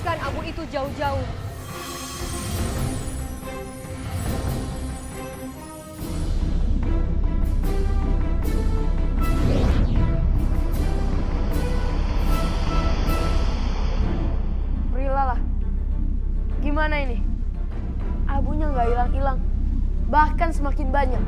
hentikan abu itu jauh-jauh. Berilah. Gimana ini? Abunya nggak hilang-hilang. Bahkan semakin banyak.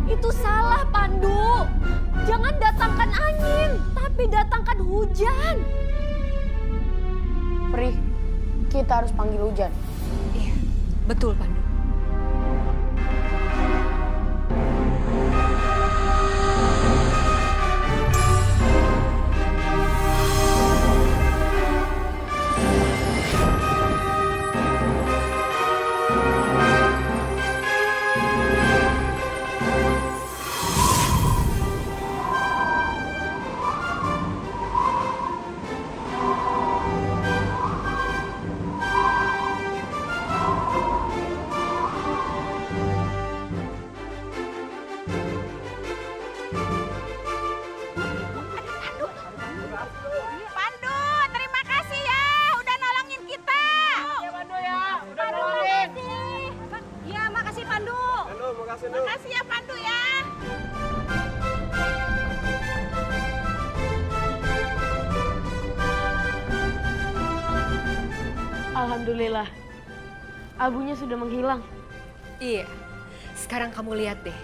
Itu salah, Pandu. Jangan datangkan angin, tapi datangkan hujan. Pri, kita harus panggil hujan. Iya, betul, Pandu. Pandu, terima kasih ya udah nolongin kita. Ya Pandu ya, udah nolongin. Ya, makasih Pandu. Makasih ya Pandu ya. Alhamdulillah, abunya sudah menghilang. Iya, sekarang kamu lihat deh,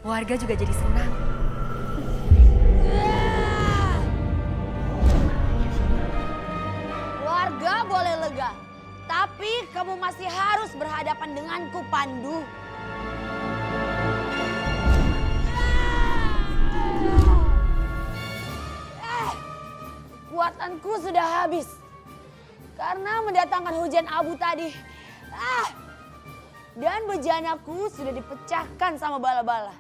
warga juga jadi senang. Warga boleh lega, tapi kamu masih harus berhadapan denganku, Pandu. Kekuatanku sudah habis karena mendatangkan hujan abu tadi. Dan bejanaku sudah dipecahkan sama bala-bala.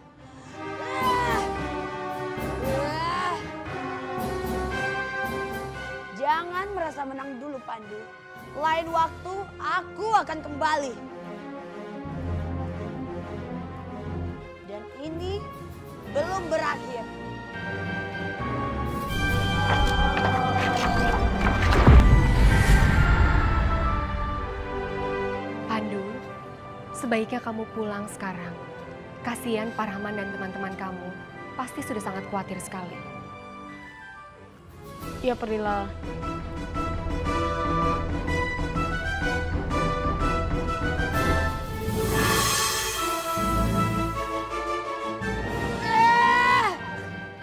Jangan merasa menang dulu, Pandu. Lain waktu aku akan kembali. Dan ini belum berakhir. Pandu, sebaiknya kamu pulang sekarang. Kasihan Pak Rahman dan teman-teman kamu pasti sudah sangat khawatir sekali. Ya Prila.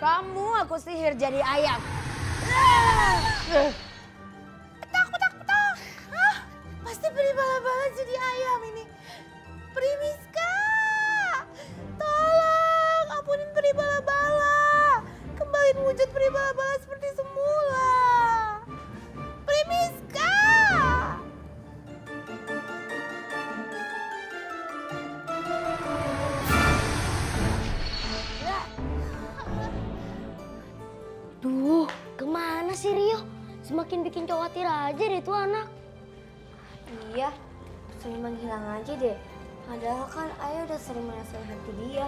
Kamu aku sihir jadi ayam. Petak. Pasti beli bala-bala jadi ayam ini. Primiska, tolong ampunin peri bala-bala. Kembaliin wujud peri bala-bala seperti semula. Primiska. Duh, kemana sih Rio? Semakin bikin khawatir aja deh tuh anak. Iya, sering menghilang aja deh. Padahal kan ayah udah sering merasakan hati dia.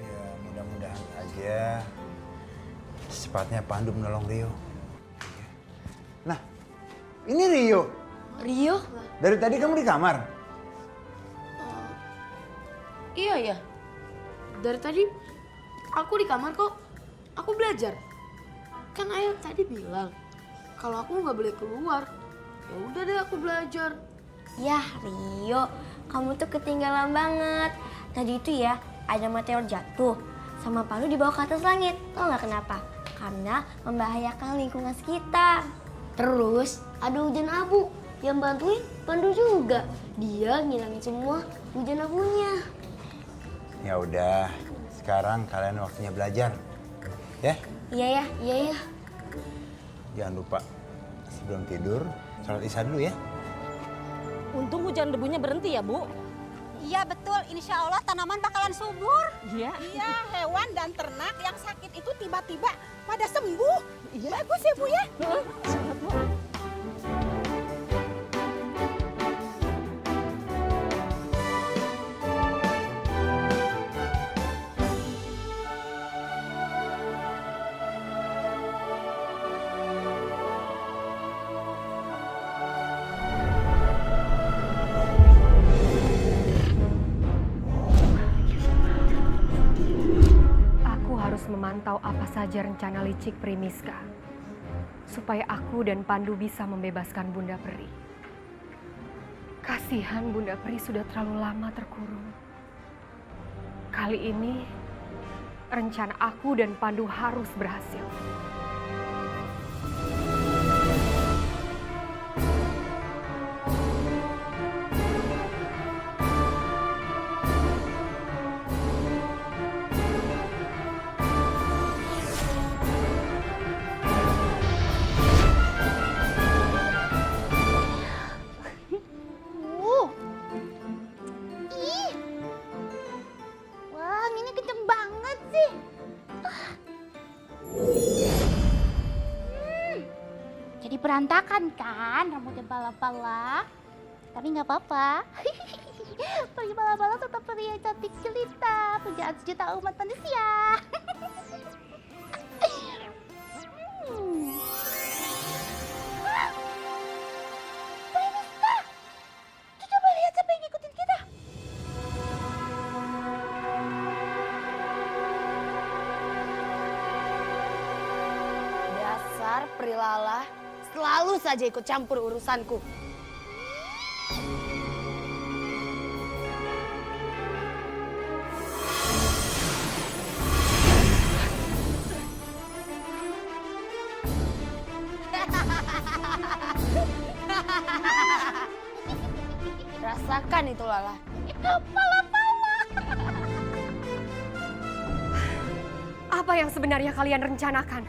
Ya mudah-mudahan aja secepatnya Pandu menolong Rio. Nah, ini Rio. Rio? Dari tadi kamu di kamar? Iya ya. Dari tadi aku di kamar kok. Aku belajar. Kan ayah tadi bilang kalau aku nggak boleh keluar. Ya udah deh aku belajar. Yah Rio, kamu tuh ketinggalan banget. Tadi itu ya ada meteor jatuh sama Pandu dibawa ke atas langit. Tau nggak kenapa? Karena membahayakan lingkungan sekitar. Terus ada hujan abu yang bantuin Pandu juga. Dia ngilangin semua hujan abunya. Ya udah, sekarang kalian waktunya belajar. Ya? Iya ya. Jangan lupa sebelum tidur sholat isya dulu ya. Untung hujan debunya berhenti ya, Bu. Iya betul, insya Allah tanaman bakalan subur. Iya. Iya, hewan dan ternak yang sakit itu tiba-tiba pada sembuh. Iya. Bagus ya Bu ya. Sangat, Bu. harus memantau apa saja rencana licik Primiska, supaya aku dan Pandu bisa membebaskan Bunda Peri. Kasihan Bunda Peri sudah terlalu lama terkurung. Kali ini, rencana aku dan Pandu harus berhasil. Ih. Wah, anginnya kenceng banget sih. Jadi berantakan kan rambutnya bala-bala. Tapi nggak apa-apa. Peri bala-bala tetap peri yang cantik jelita. Pujaan sejuta umat manusia. Primiska! Tuh coba lihat siapa yang ngikutin kita. Dasar Prilala, selalu saja ikut campur urusanku. Rasakan itu, Lala. Apa yang sebenarnya kalian rencanakan?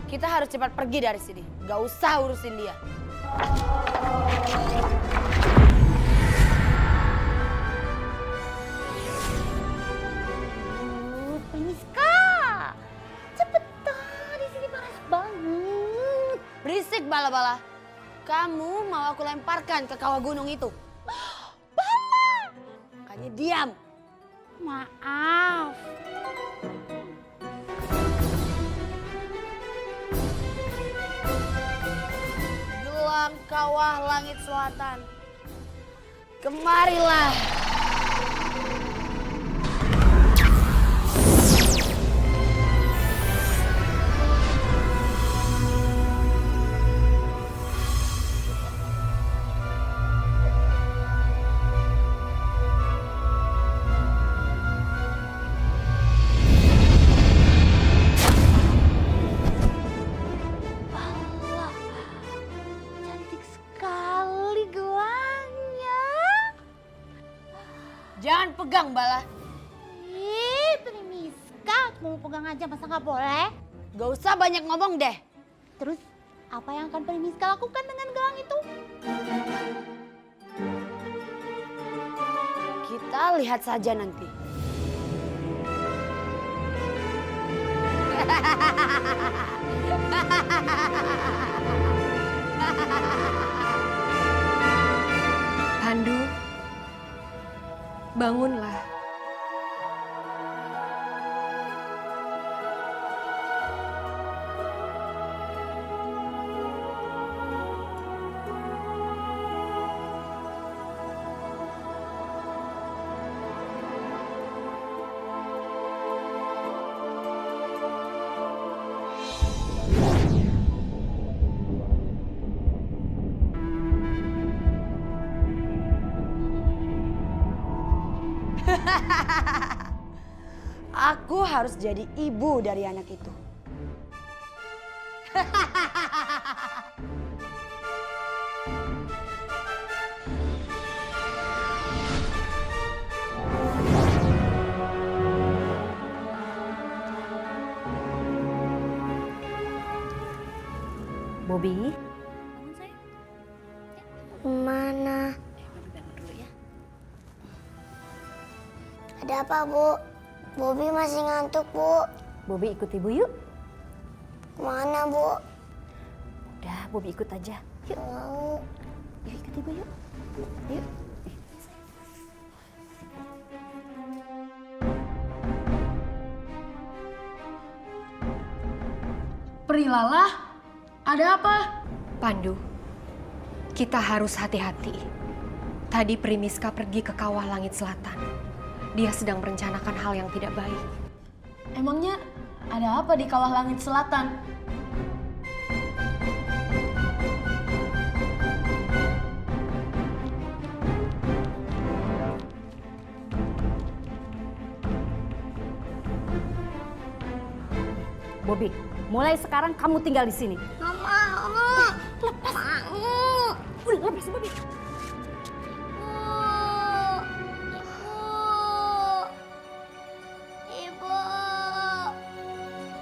Kita harus cepat pergi dari sini. Gak usah urusin dia. Primiska! Cepetan, di sini panas banget. Berisik, bala-bala. Kamu mau aku lemparkan ke kawah gunung itu. Bala! Makanya diam. Maaf. Gelang kawah langit selatan. Kemarilah. Bala, cantik sekali gelangnya. Jangan pegang, Bala. Ih, Primiska, mau pegang aja masa nggak boleh? Gak usah banyak ngomong deh. Terus, apa yang akan Primiska lakukan dengan gelang itu? Kita lihat saja nanti. Pandu, bangunlah. Aku harus jadi ibu dari anak itu. Bobby, Mana? Ada apa, Bu? Bobby masih ngantuk, Bu. Bobby ikut ibu yuk. Kemana, Bu? Udah, Bobby ikut aja. Yuk, Mau. yuk ikut ibu yuk. Yuk. Prilala, ada apa? Pandu, kita harus hati-hati. Tadi Primiska pergi ke kawah langit selatan. Dia sedang merencanakan hal yang tidak baik. Emangnya ada apa di kawah langit selatan? Bobby, mulai sekarang kamu tinggal di sini. Nggak mau. Lepas. Mau. Udah lepasin Bobby. Ibu. Ibu.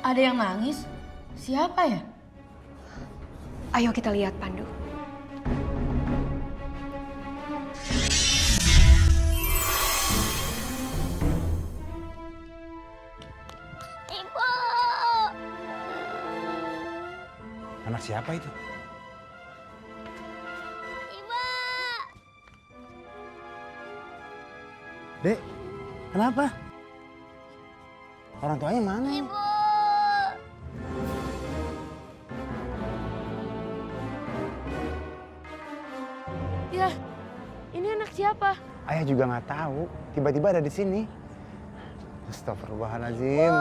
Ada yang nangis? Siapa ya? Ayo kita lihat, Pandu. Ibu. Anak siapa itu? Ibu. Dek, kenapa? Orang tuanya mana? Ibu. Ya, ini anak siapa? Ayah juga nggak tahu. Tiba-tiba ada di sini. Astagfirullahaladzim.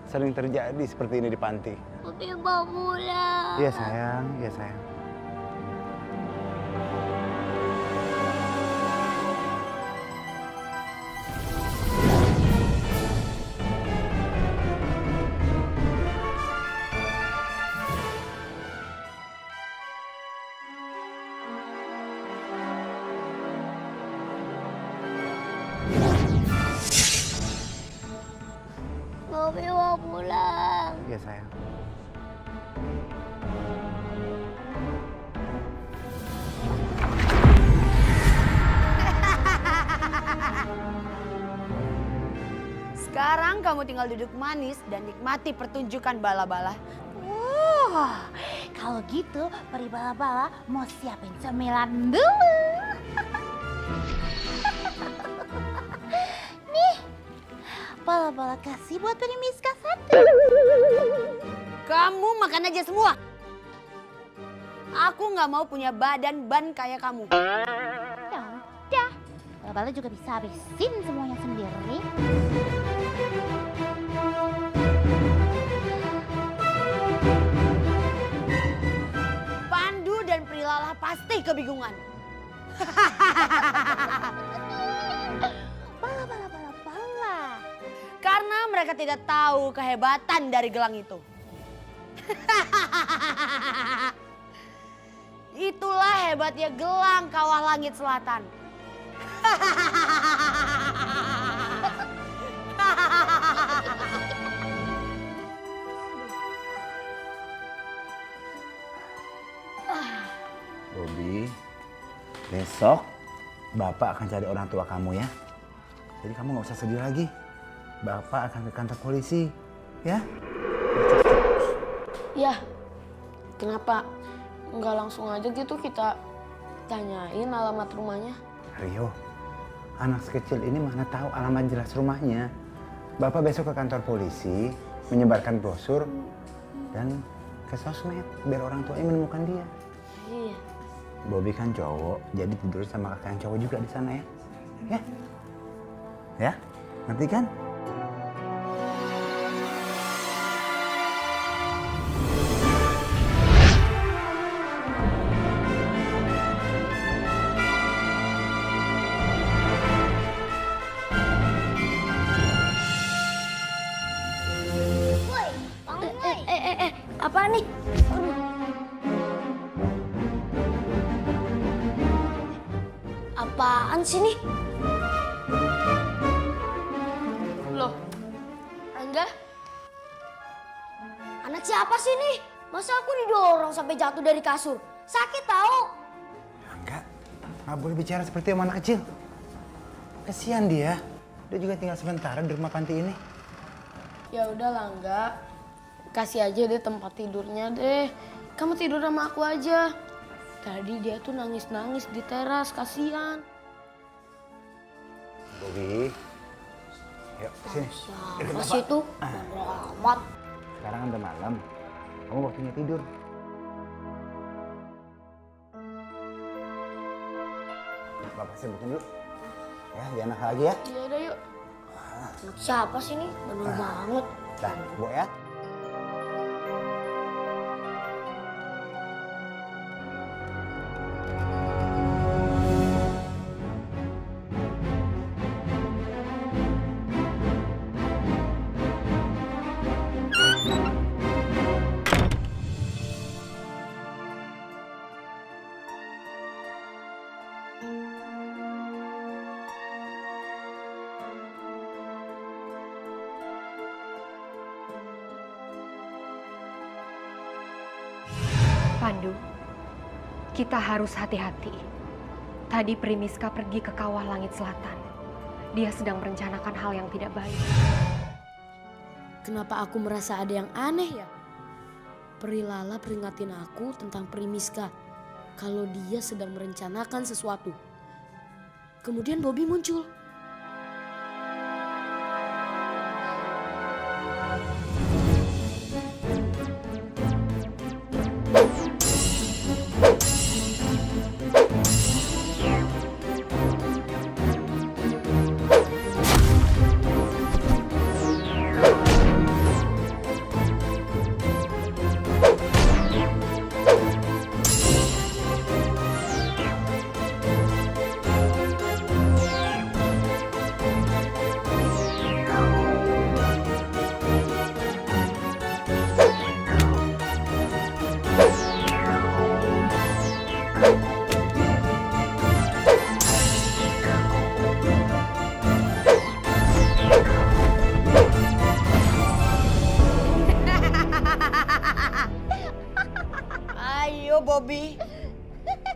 Sering terjadi seperti ini di panti. Bobby mau pulang. Iya sayang, iya sayang. Bobby mau pulang. Iya sayang. Sekarang kamu tinggal duduk manis dan nikmati pertunjukan bala-bala. Wah, kalau gitu peri bala-bala mau siapin cemilan dulu. Nih, bala-bala kasih buat peri Miska satu. Kamu makan aja semua. Aku nggak mau punya badan ban kayak kamu. Ya udah, bala-bala juga bisa habisin semuanya sendiri. Pandu dan Prilala pasti kebingungan. Bala-bala. Karena mereka tidak tahu kehebatan dari gelang itu. Itulah hebatnya gelang kawah langit selatan. Bobby, besok Bapak akan cari orang tua kamu ya. Jadi kamu nggak usah sedih lagi. Bapak akan ke kantor polisi, ya? Ya, kenapa nggak langsung aja gitu kita tanyain alamat rumahnya? Rio, anak sekecil ini mana tahu alamat jelas rumahnya. Bapak besok ke kantor polisi, menyebarkan brosur, dan ke sosmed biar orang tuanya menemukan dia. Iya. Bobby kan cowok, jadi tidur sama kakak yang cowok juga di sana ya. Ya? Ya? Ngerti kan? Apa nih? Apaan sih nih? Loh, Angga? Anak siapa sih nih? Masa aku didorong sampai jatuh dari kasur? Sakit tahu? Enggak, nggak boleh bicara seperti sama anak kecil. Kesian dia. Dia juga tinggal sementara di rumah panti ini. ya udahlah enggak. Kasih aja deh tempat tidurnya deh. Kamu tidur sama aku aja. Tadi dia tuh nangis-nangis di teras, kasihan. Bobby, yuk sini. Siapa sih itu? Amat. Sekarang kan udah malam. Kamu waktunya tidur. Bapak sibukin dulu. Ya, jangan nakal lagi ya. Ya udah yuk. Anak siapa sih nih? Bener banget. Dah, Bu ya. Pandu, kita harus hati-hati. Tadi Primiska pergi ke kawah langit selatan. Dia sedang merencanakan hal yang tidak baik. Kenapa aku merasa ada yang aneh ya? Perilala peringatin aku tentang Primiska kalau dia sedang merencanakan sesuatu. Kemudian Bobby muncul. Ayo Bobby,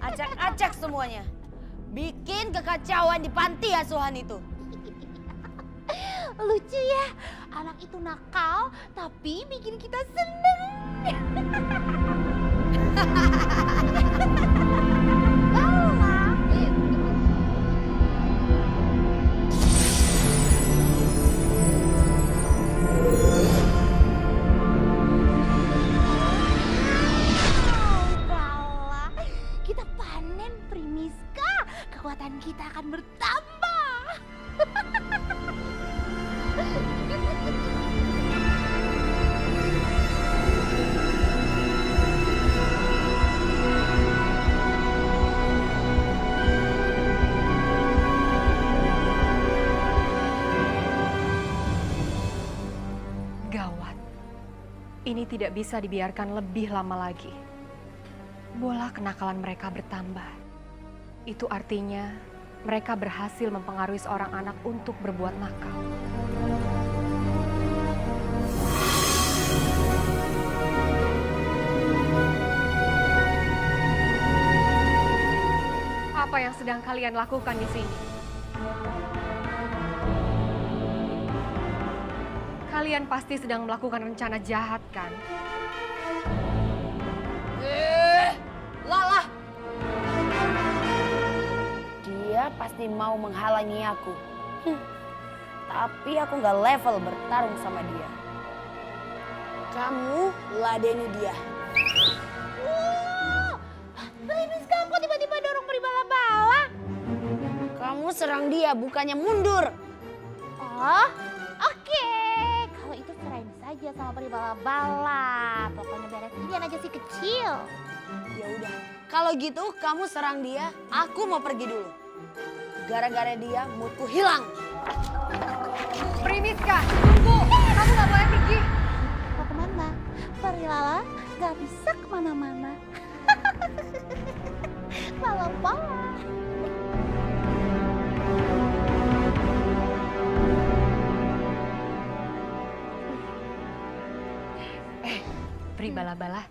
acak-acak semuanya. Bikin kekacauan di panti asuhan itu. Lucu ya, anak itu nakal tapi bikin kita seneng. Bala, kita panen Primiska, kekuatan kita akan bertambah. Gawat. Ini tidak bisa dibiarkan lebih lama lagi. Bola kenakalan mereka bertambah. Itu artinya mereka berhasil mempengaruhi seorang anak untuk berbuat nakal. Apa yang sedang kalian lakukan di sini? Kalian pasti sedang melakukan rencana jahat, kan? Lala! Dia pasti mau menghalangi aku. Tapi aku nggak level bertarung sama dia. Kamu ladeni dia. Primiska kok tiba-tiba dorong Pribala-bala? Kamu serang dia, bukannya mundur. Oh, oke. Kalau itu serahin saja sama Pribala-bala. Pokoknya beresin aja si kecil. Ya udah, kalau gitu kamu serang dia, aku mau pergi dulu. Gara-gara dia moodku hilang. Primiska, tunggu! Kamu gak boleh pergi! Mau kemana? Prilala gak bisa kemana-mana. Bala-bala. Pri Bala-bala,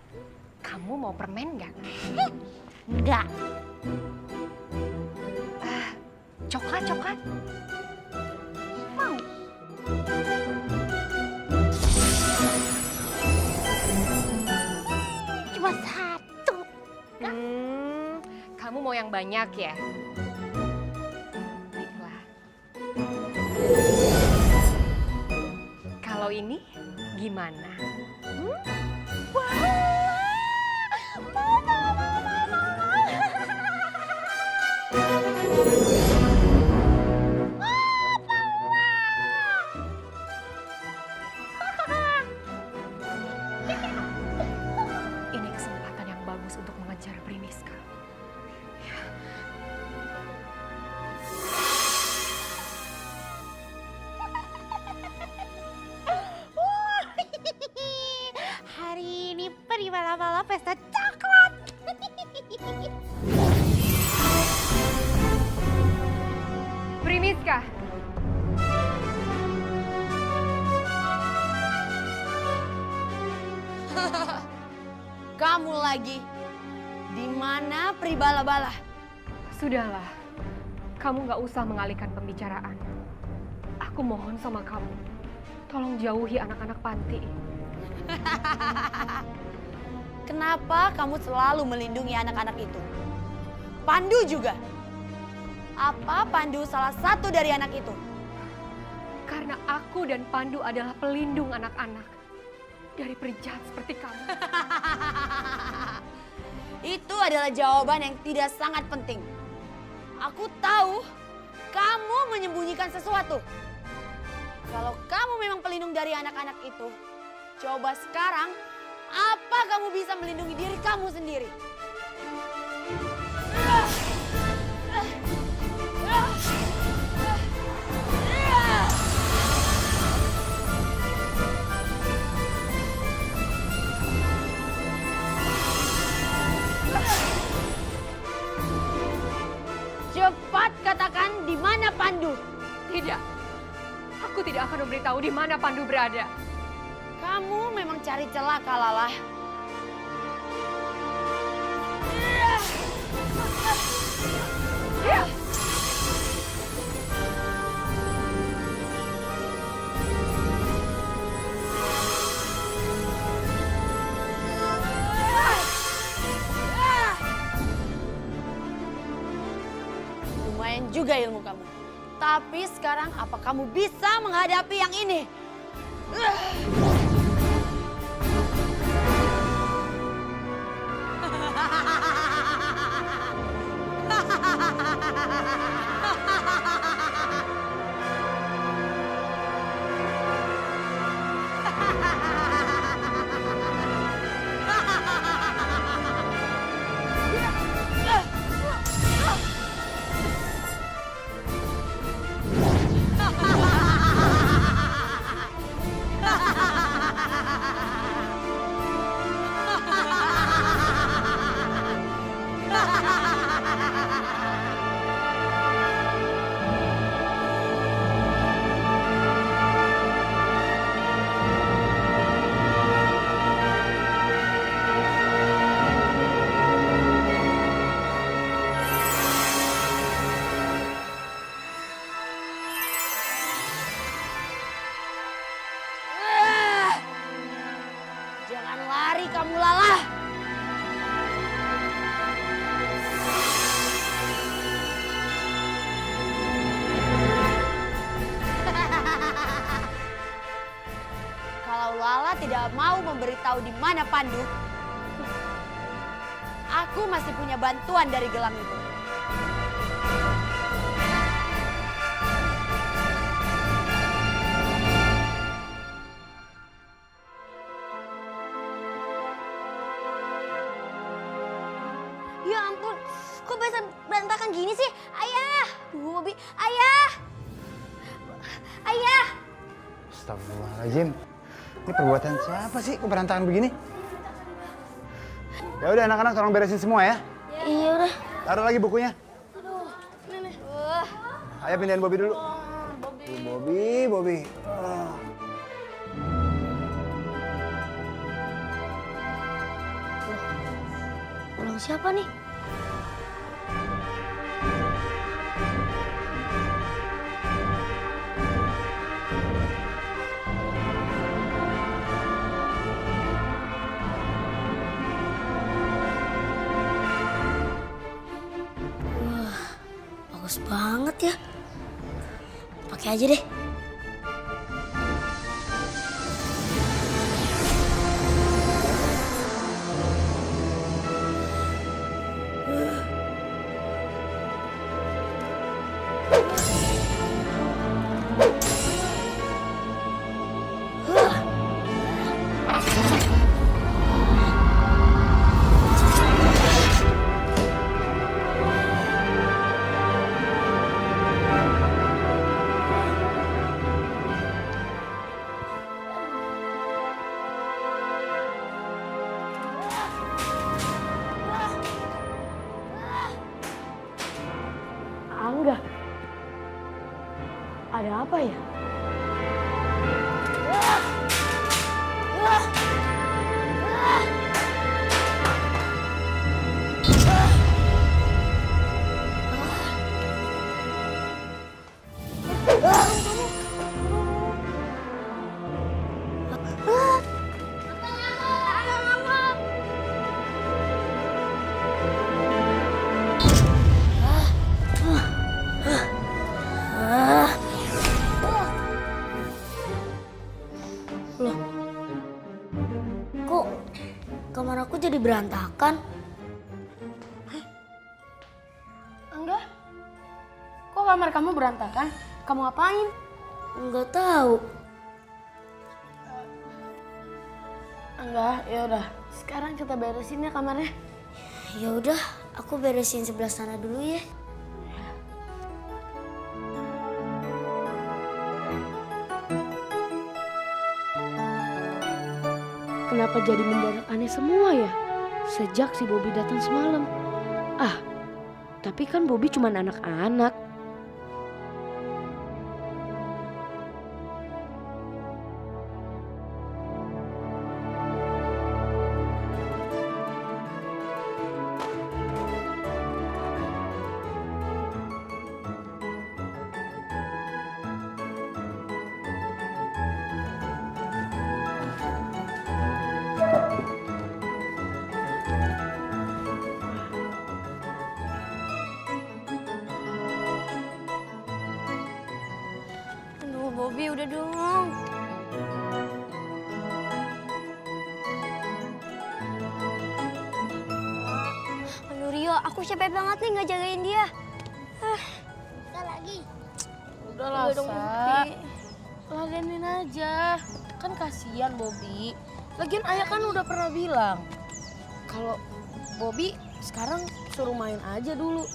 kamu mau permen nggak? Enggak. Coklat. Mau. Cuma satu. Kamu mau yang banyak ya? Baiklah. Kalau ini gimana? pesta coklat. Primiska, Kamu lagi. Di mana Pribala-bala? sudahlah. Kamu nggak usah mengalihkan pembicaraan. Aku mohon sama kamu, tolong jauhi anak-anak panti. Kenapa kamu selalu melindungi anak-anak itu? Pandu juga. Apa Pandu salah satu dari anak itu? Karena aku dan Pandu adalah pelindung anak-anak dari penjahat seperti kamu. Itu adalah jawaban yang tidak sangat penting. Aku tahu kamu menyembunyikan sesuatu. Kalau kamu memang pelindung dari anak-anak itu, coba sekarang apa kamu bisa melindungi diri kamu sendiri? Cepat katakan di mana Pandu. Tidak, aku tidak akan memberitahu di mana Pandu berada. Kamu memang cari celah, Kalalah. Lumayan juga ilmu kamu. Tapi sekarang apa kamu bisa menghadapi yang ini? Jangan lari kamu, Lalah. Kalau Lala tidak mau memberitahu di mana Pandu, aku masih punya bantuan dari gelang itu. Ya ampun, kok bisa berantakan gini sih? Ayah! Duh, Bobby. Ayah! Ayah! Astagfirullahaladzim. Ini perbuatan siapa sih? Kok berantakan begini? Ya udah anak-anak tolong beresin semua ya. Iya udah. Taruh lagi bukunya. Aduh, nenek. Ayo pindahin Bobby dulu. Bobby. Pulang siapa nih? Wah, bagus banget ya. Pakai aja deh. Angga. Ada apa ya? Kok kamar aku jadi berantakan? Angga? Kok kamar kamu berantakan? Kamu ngapain? Nggak tahu. Angga, ya udah. Sekarang kita beresin ya kamarnya. Ya udah, aku beresin sebelah sana dulu ya. Kenapa jadi mendadak aneh semua ya? Sejak si Bobby datang semalam. Tapi kan Bobby cuma anak-anak. Aduh, Bobby udah dong. Aduh Rio, aku capek banget nih nggak jagain dia. Udah lagi. Udahlah, Udah dong, Sa. Bobby. Ladenin aja. Kan kasihan Bobby. Lagian ayah kan udah pernah bilang. Kalau Bobby sekarang suruh main aja dulu.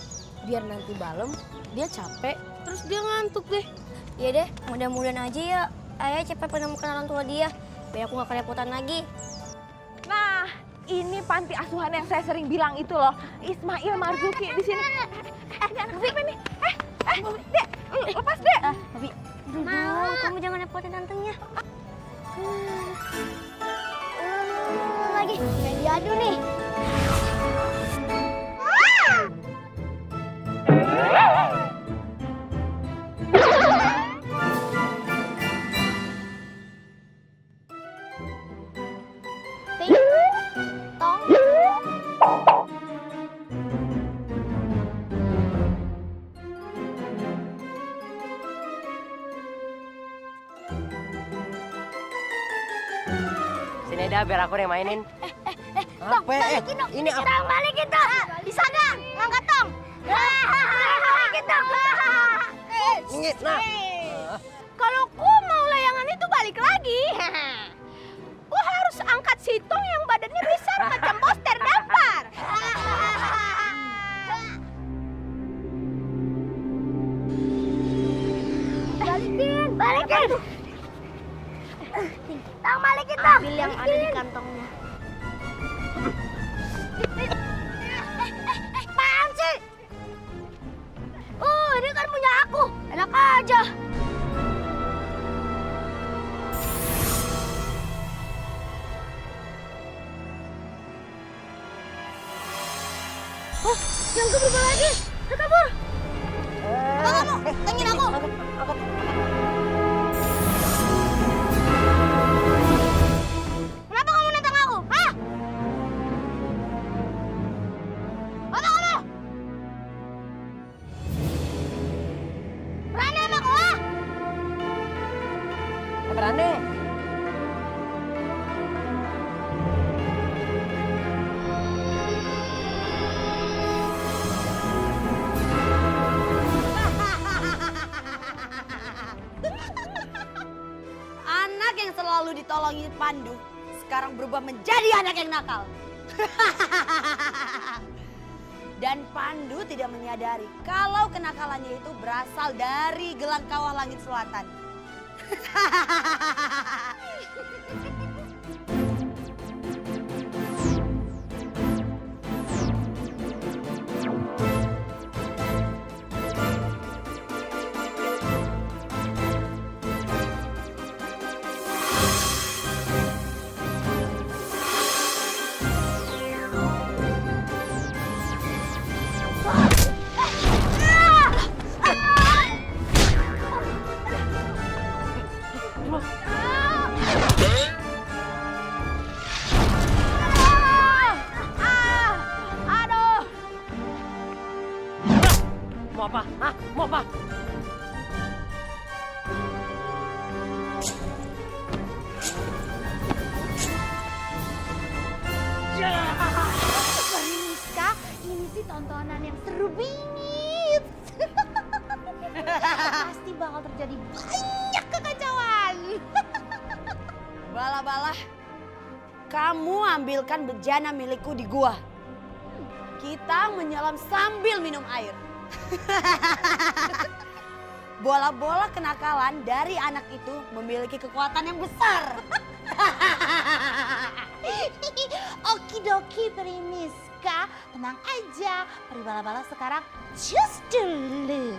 Biar nanti malam dia capek, terus dia ngantuk deh. Ya deh, mudah-mudahan aja ya ayah cepat menemukan orang tua dia. Biar aku nggak kerepotan lagi. Nah, ini panti asuhan yang saya sering bilang itu loh. Ismail Marzuki di sini. Ini anak siapa nih? Dek, lepas Dek. Bobby, mau kamu jangan repotin tantenya. Lagi, main diadu nih. Sini dah biar aku yang mainin. Tong, balikin dong. Ini apa? Balikin dong. Bisa nggak? Angkat dong. Balikin dong. Minggir, nah. Kalau ku mau layangan itu balik lagi. Ku harus angkat situng yang badannya besar macam bos terdampar. Balikin. Tang, balikin dong. Ambil yang ada di kantongnya. Apaan sih? Ini kan punya aku. Enak aja. Oh, yang gue berubah lagi. Udah kabur. Apa kamu? Tengin aku. Kenapa kamu nantang aku? Hah? Apa kamu? Berani sama aku, ah? Berani. Anak yang selalu ditolongi Pandu sekarang berubah menjadi anak yang nakal. Dan Pandu tidak menyadari kalau kenakalannya itu berasal dari gelang kawah langit selatan. tontonan yang seru bingit. Pasti bakal terjadi banyak kekacauan. Bala-bala, kamu ambilkan bejana milikku di gua. Kita menyelam sambil minum air. Bola-bola kenakalan dari anak itu memiliki kekuatan yang besar. Okidoki Primiska, tenang aja. Peri bala-bala sekarang cus dulu.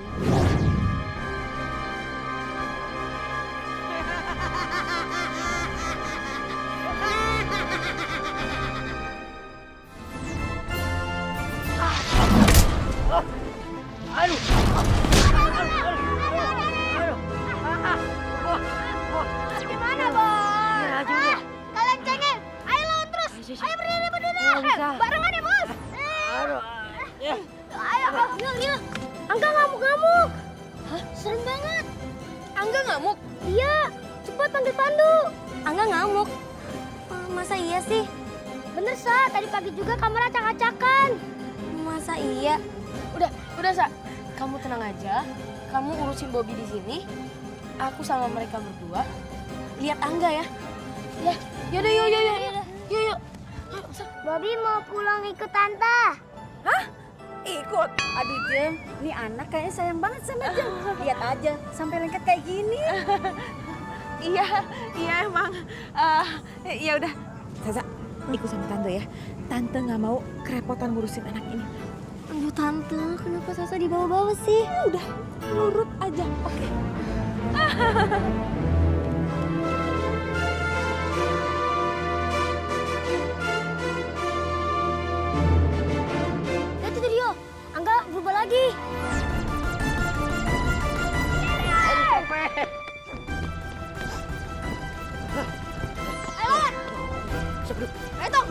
Gimana, Bos? Kalian cengeng. Ayo lawan terus. Ayo berdiri. Barengan ya, Bos. Ayo, yuk. Angga ngamuk-ngamuk. Hah? Serem banget. Angga ngamuk. Iya, cepat panggil Pandu. Angga ngamuk. Masa iya sih? Bener, Sa. Tadi pagi juga kamar acak-acakan. Masa iya? Udah Sa. Kamu tenang aja. Kamu urusin Bobby di sini. Aku sama mereka berdua lihat Angga ya. Ya, yaudah yuk. Yuk. Bobby mau pulang ikut Tante. Ikut. Aduh Jem, ini anak kayaknya sayang banget sama Jem. Lihat aja, sampai lengket kayak gini. Iya emang. Ya udah. Zaza, ikut sama Tante ya. Tante nggak mau kerepotan ngurusin anak ini. Aduh Tante, kenapa Sasa dibawa-bawa sih? Udah, nurut aja, oke? Lihat itu Dio, Angga berubah lagi. Ayo, ayo Tong.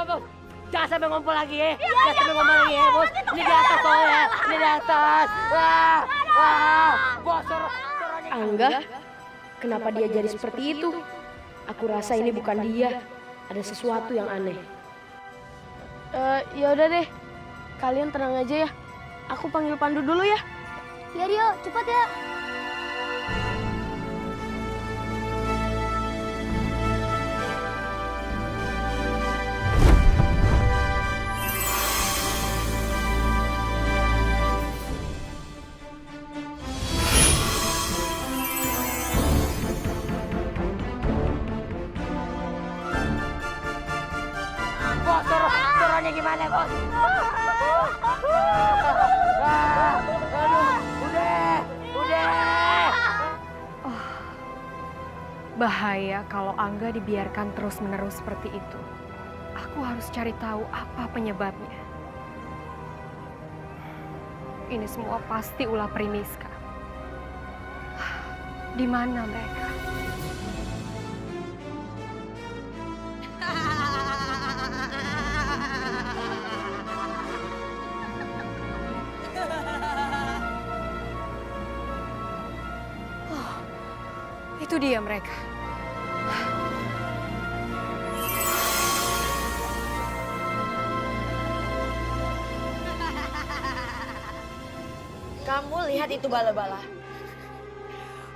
Bos. Jangan sampai ngumpul lagi ya. Jangan sampai ngumpul lagi ya, Bos. Ini di atas soalnya. Ini di atas. Bos, Angga, kenapa dia jadi seperti itu? Aku rasa ini bukan dia. Ada sesuatu yang aneh. Ya udah deh. Kalian tenang aja ya. Aku panggil Pandu dulu ya. Ya Dio, cepat ya. Bos, turunnya gimana, Bos? Aduh, udah. Bahaya kalau Angga dibiarkan terus-menerus seperti itu. Aku harus cari tahu apa penyebabnya. Ini semua pasti ulah Primiska. Di mana mereka? Itu dia mereka. Kamu lihat itu bala-bala.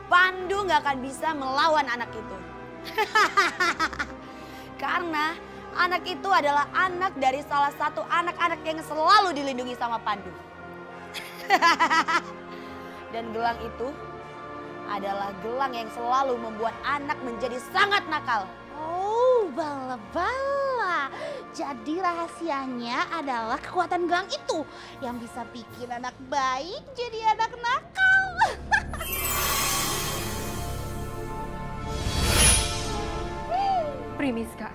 Pandu nggak akan bisa melawan anak itu. Karena anak itu adalah anak dari salah satu anak-anak yang selalu dilindungi sama Pandu. Dan gelang itu adalah gelang yang selalu membuat anak menjadi sangat nakal. Oh, bala-bala. Jadi rahasianya adalah kekuatan gelang itu yang bisa bikin anak baik jadi anak nakal. Primiska,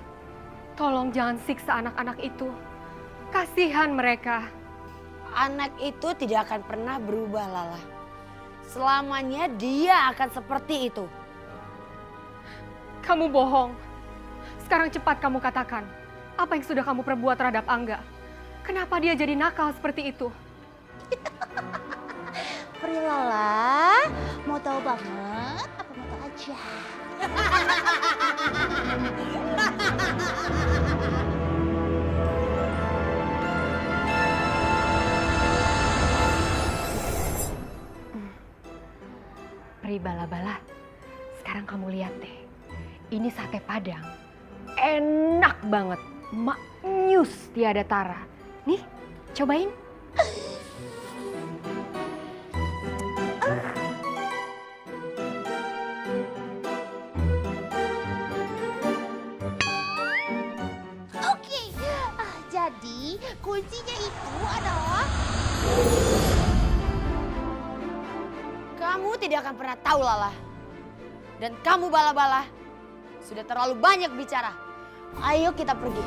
tolong jangan siksa anak-anak itu. Kasihan mereka. Anak itu tidak akan pernah berubah, Lala. Selamanya dia akan seperti itu. Kamu bohong. Sekarang cepat kamu katakan, apa yang sudah kamu perbuat terhadap Angga? Kenapa dia jadi nakal seperti itu? Prilala, mau tahu banget apa mau tahu aja? Pri bala-bala, sekarang kamu lihat deh. Ini sate Padang. Enak banget. Maknyus tiada tara. Nih, cobain. Oke, jadi kuncinya itu adalah Kamu tidak akan pernah tahu, Lala. Dan kamu bala-bala sudah terlalu banyak bicara. Ayo kita pergi.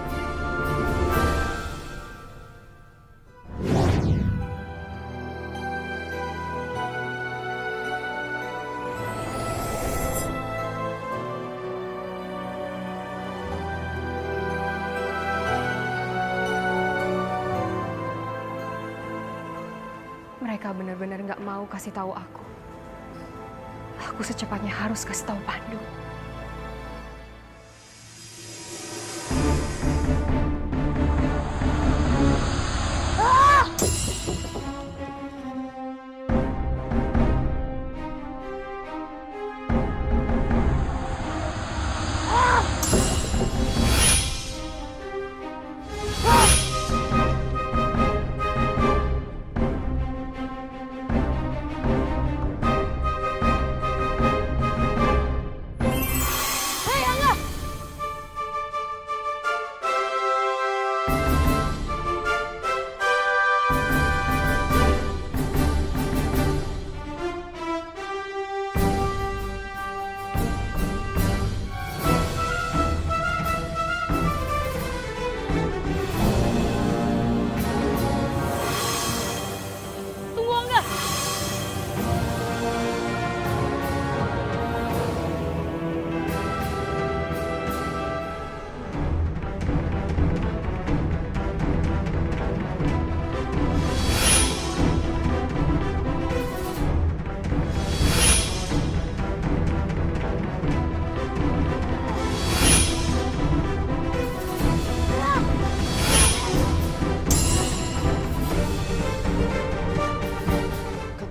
Mereka benar-benar nggak mau kasih tahu aku. Aku secepatnya harus kasih tahu Pandu.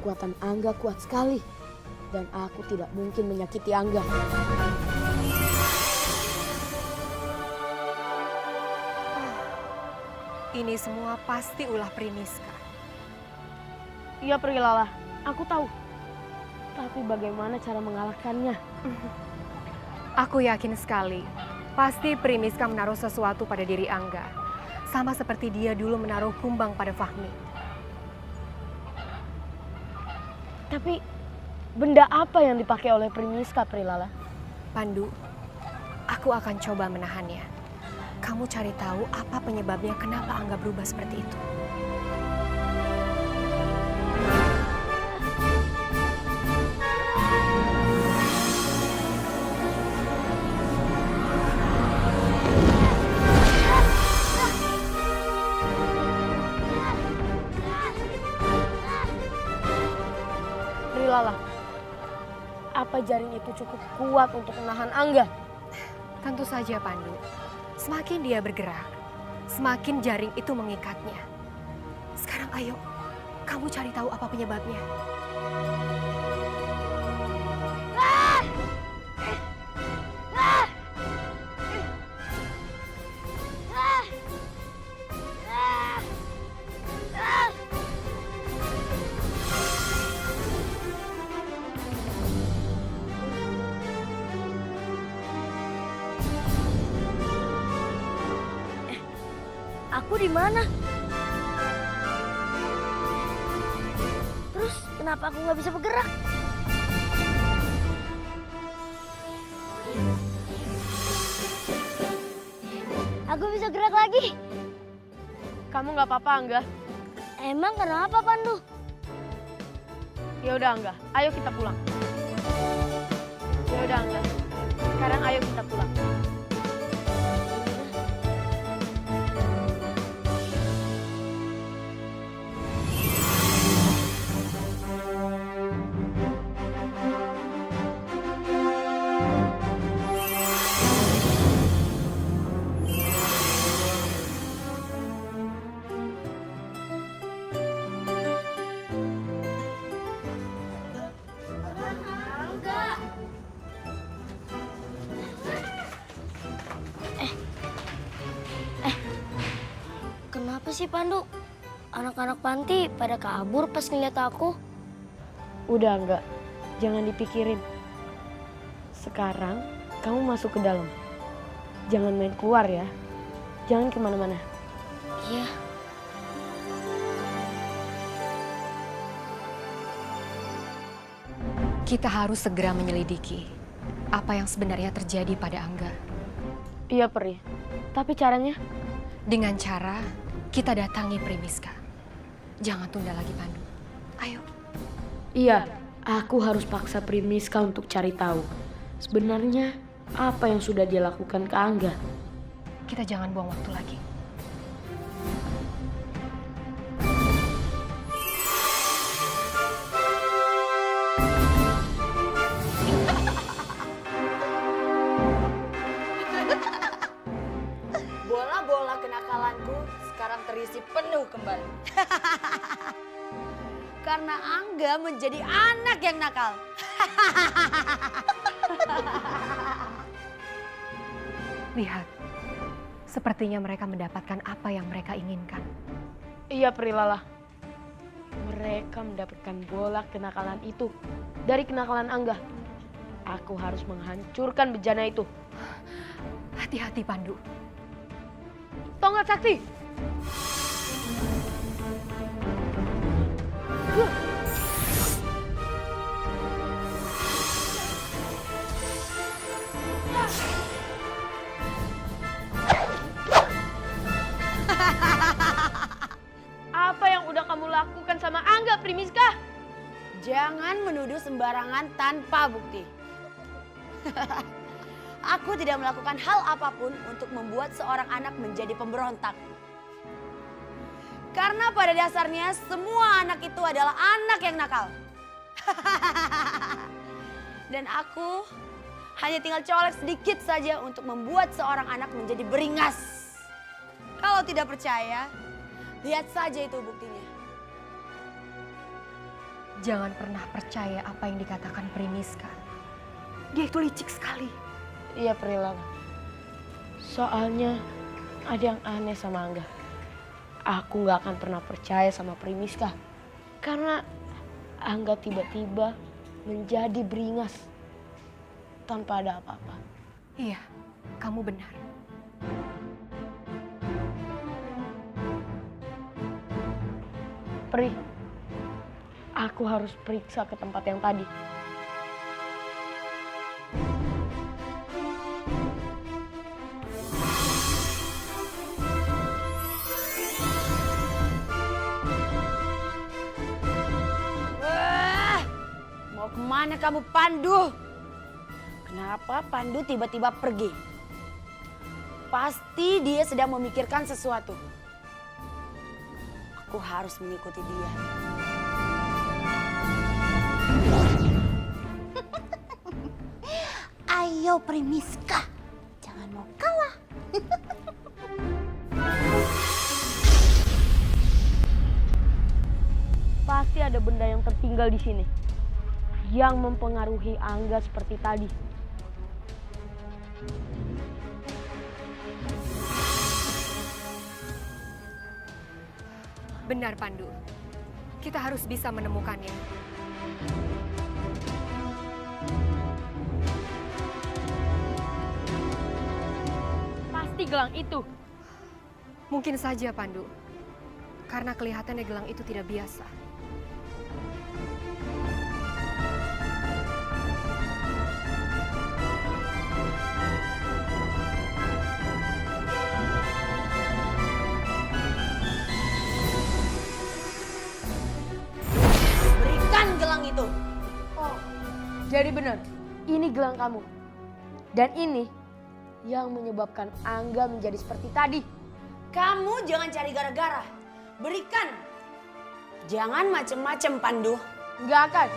Kekuatan Angga kuat sekali. Dan aku tidak mungkin menyakiti Angga. Ini semua pasti ulah Primiska. Iya Prilala, aku tahu. Tapi bagaimana cara mengalahkannya? Aku yakin sekali, pasti Primiska menaruh sesuatu pada diri Angga. Sama seperti dia dulu menaruh kumbang pada Fahmi. Tapi benda apa yang dipakai oleh Primiska, Prilala? Pandu, aku akan coba menahannya. Kamu cari tahu apa penyebabnya kenapa Angga berubah seperti itu. Prilala, apa jaring itu cukup kuat untuk menahan Angga? Tentu saja, Pandu. Semakin dia bergerak, semakin jaring itu mengikatnya. Sekarang ayo, kamu cari tahu apa penyebabnya. Aku di mana? Terus kenapa aku nggak bisa bergerak? Aku bisa gerak lagi. Kamu nggak apa-apa, Angga? Emang kenapa, Pandu? Ya udah, Angga. Ayo kita pulang. Ya udah, Angga. Sekarang ayo kita pulang. Kenapa sih, Pandu? Anak-anak panti pada kabur pas ngeliat aku. Udah, Angga. Jangan dipikirin. Sekarang kamu masuk ke dalam. Jangan main keluar ya. Jangan kemana-mana. Iya. Kita harus segera menyelidiki apa yang sebenarnya terjadi pada Angga. Iya, Pri. Tapi caranya? Dengan cara kita datangi Primiska. Jangan tunda lagi, Pandu. Ayo. Iya, aku harus paksa Primiska untuk cari tahu. Sebenarnya apa yang sudah dia lakukan ke Angga? Kita jangan buang waktu lagi. Bola-bola kenakalanku sekarang terisi penuh kembali. Karena Angga menjadi anak yang nakal. Lihat, sepertinya mereka mendapatkan apa yang mereka inginkan. Iya, Prilala. Mereka mendapatkan bola kenakalan itu dari kenakalan Angga. Aku harus menghancurkan bejana itu. Hati-hati, Pandu. Tonggak sakti. Apa yang udah kamu lakukan sama Angga, Primiska? Jangan menuduh sembarangan tanpa bukti. Aku tidak melakukan hal apapun untuk membuat seorang anak menjadi pemberontak. Karena pada dasarnya semua anak itu adalah anak yang nakal. Dan aku hanya tinggal colek sedikit saja untuk membuat seorang anak menjadi beringas. Kalau tidak percaya, lihat saja itu buktinya. Jangan pernah percaya apa yang dikatakan Primiska. Dia itu licik sekali. Iya, Prilala. Soalnya ada yang aneh sama Angga. Aku gak akan pernah percaya sama Primiska. Karena Angga tiba-tiba menjadi beringas tanpa ada apa-apa. Iya, kamu benar. Pri, aku harus periksa ke tempat yang tadi. Wah, mau kemana kamu, Pandu? Kenapa Pandu tiba-tiba pergi? Pasti dia sedang memikirkan sesuatu. Aku harus mengikuti dia. Ayo Primiska, jangan mau kalah. Pasti ada benda yang tertinggal di sini yang mempengaruhi Angga seperti tadi. Benar, Pandu. Kita harus bisa menemukannya. Pasti gelang itu. Mungkin saja, Pandu. Karena kelihatannya gelang itu tidak biasa. Berikan gelang itu. Oh, jadi benar. Ini gelang kamu. Dan ini yang menyebabkan Angga menjadi seperti tadi. Kamu jangan cari gara-gara. Berikan. Jangan macem-macem, Pandu. Nggak akan.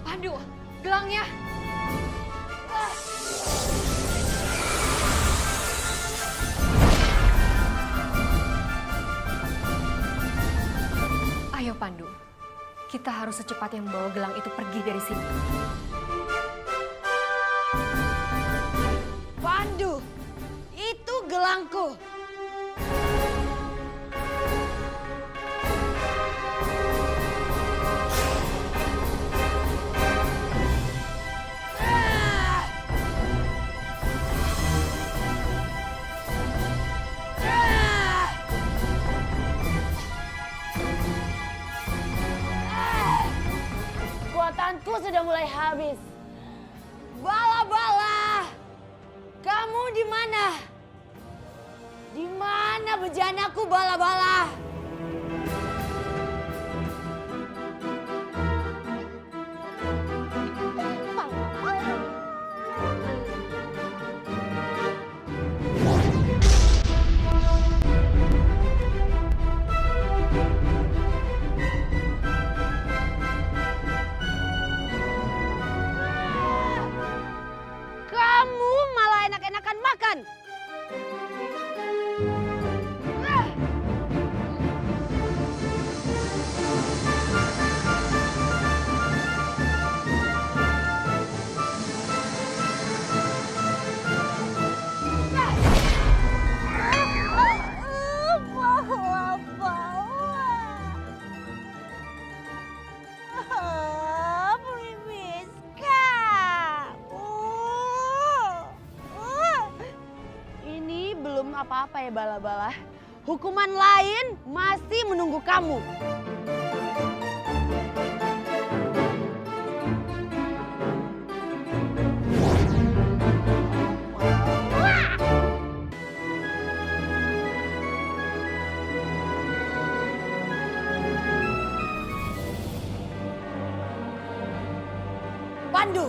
Pandu, gelangnya. Ayo Pandu, kita harus secepatnya membawa gelang itu pergi dari sini. Pandu, itu gelangku. Kekuatanku sudah mulai habis. Bala-bala, kamu di mana? Di mana bejanaku, bala-bala? Kamu malah enak-enakan makan. Ini belum apa-apa ya bala-bala. Hukuman lain masih menunggu kamu. Pandu,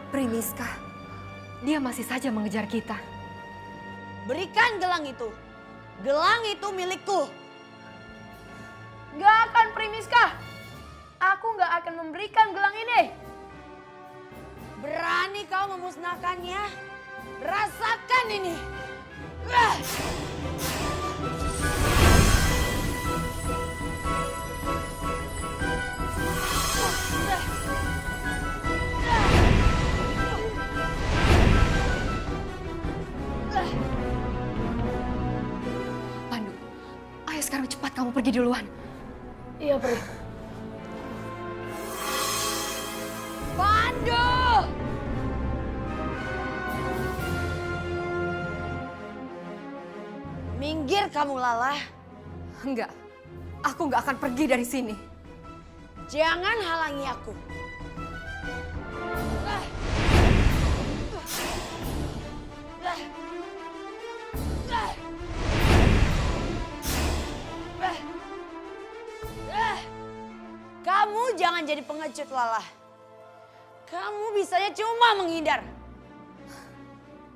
Primiska, dia masih saja mengejar kita. berikan gelang itu. Gelang itu milikku. Nggak akan, Primiska. Aku nggak akan memberikan gelang ini. Berani kau memusnahkannya? Rasakan ini. Pandu, ayo sekarang cepat kamu pergi duluan. Iya, Pri. Pandu! Minggir kamu, Lala. Enggak, aku nggak akan pergi dari sini. Jangan halangi aku. Kamu jangan jadi pengecut, Lala. Kamu bisanya cuma menghindar.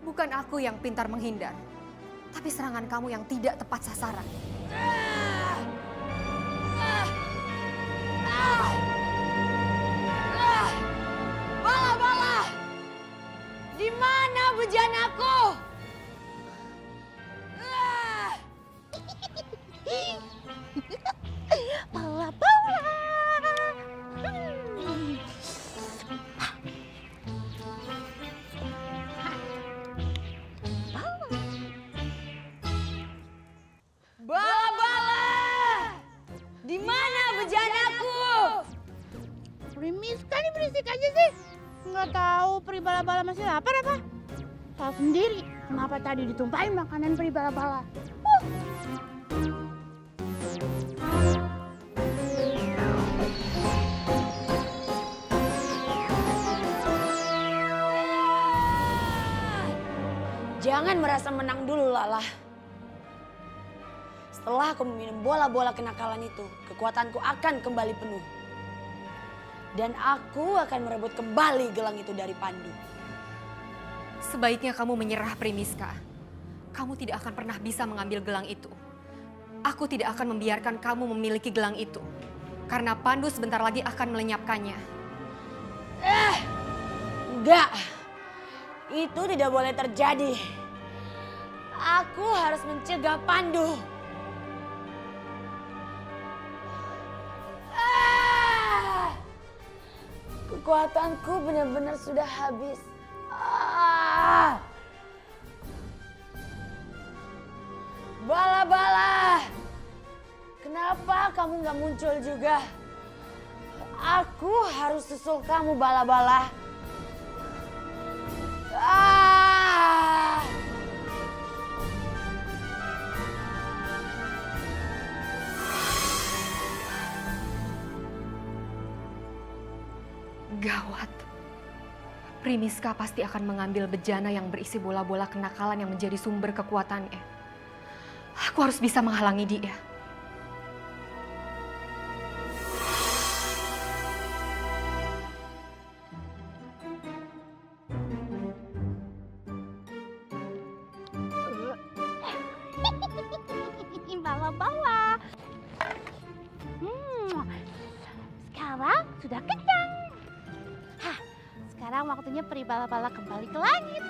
Bukan aku yang pintar menghindar, Tapi serangan kamu yang tidak tepat sasaran. Bala-bala! Di mana bejanaku? Bala-bala. Bala-bala! Di mana bejanaku? Primis kan berisik aja sih. Nggak tahu Pri Bala-Bala masih lapar apa? Tahu sendiri kenapa tadi ditumpahin makanan Pri Bala-Bala. Jangan merasa menang dulu, Lala. Setelah aku meminum bola-bola kenakalan itu, kekuatanku akan kembali penuh. Dan aku akan merebut kembali gelang itu dari Pandu. Sebaiknya kamu menyerah, Primiska. Kamu tidak akan pernah bisa mengambil gelang itu. Aku tidak akan membiarkan kamu memiliki gelang itu. Karena Pandu sebentar lagi akan melenyapkannya. Enggak. Itu tidak boleh terjadi. Aku harus mencegah Pandu. Kekuatanku benar-benar sudah habis. Bala-bala, kenapa kamu nggak muncul juga? Aku harus susul kamu, bala-bala. Gawat. Primiska pasti akan mengambil bejana yang berisi bola-bola kenakalan yang menjadi sumber kekuatannya. Aku harus bisa menghalangi dia. Bala-bala. Sekarang sudah kenyang. Hah, sekarang waktunya Pri Bala-Bala kembali ke langit.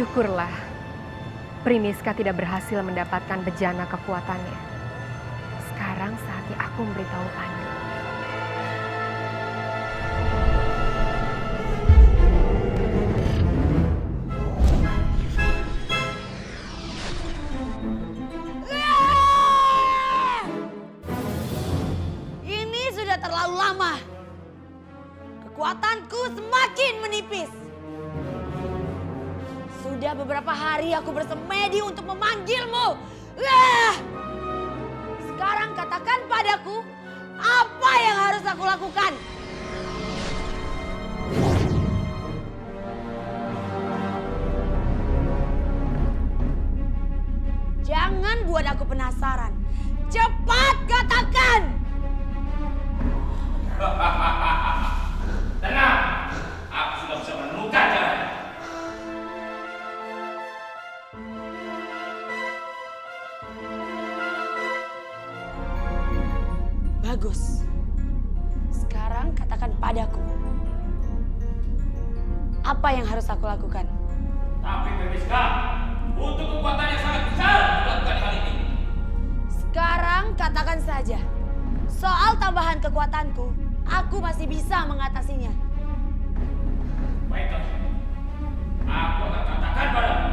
Syukurlah, Primiska tidak berhasil mendapatkan bejana kekuatannya. Sekarang saatnya aku memberitahu Pandu. Ini sudah terlalu lama. Kekuatanku semakin menipis. Sudah beberapa hari aku bersemedi untuk memanggilmu. Sekarang katakan padaku, apa yang harus aku lakukan? Jangan buat aku penasaran. Cepat katakan! Tenang, aku sudah bisa menemukan caranya. Bagus. Sekarang katakan padaku. Apa yang harus aku lakukan? Tapi Primiska, untuk kekuatan yang sangat besar melakukan hal ini. Sekarang katakan saja. Soal tambahan kekuatanku, aku masih bisa mengatasinya. Baiklah, aku akan katakan padamu.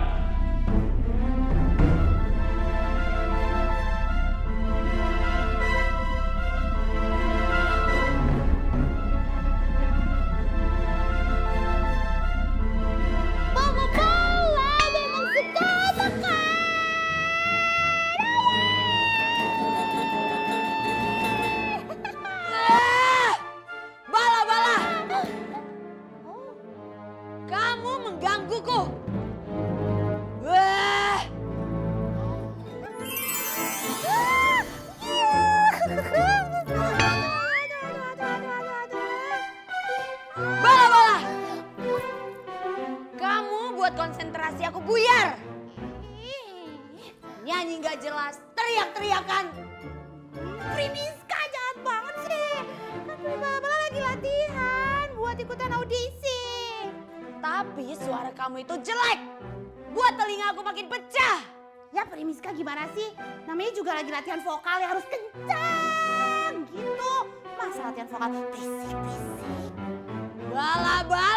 Tapi suara kamu itu jelek. Buat telinga aku makin pecah. Ya Primiska gimana sih? Namanya juga lagi latihan vokal ya harus kencang gitu. Masa latihan vokal bisik-bisik. Bala-bala.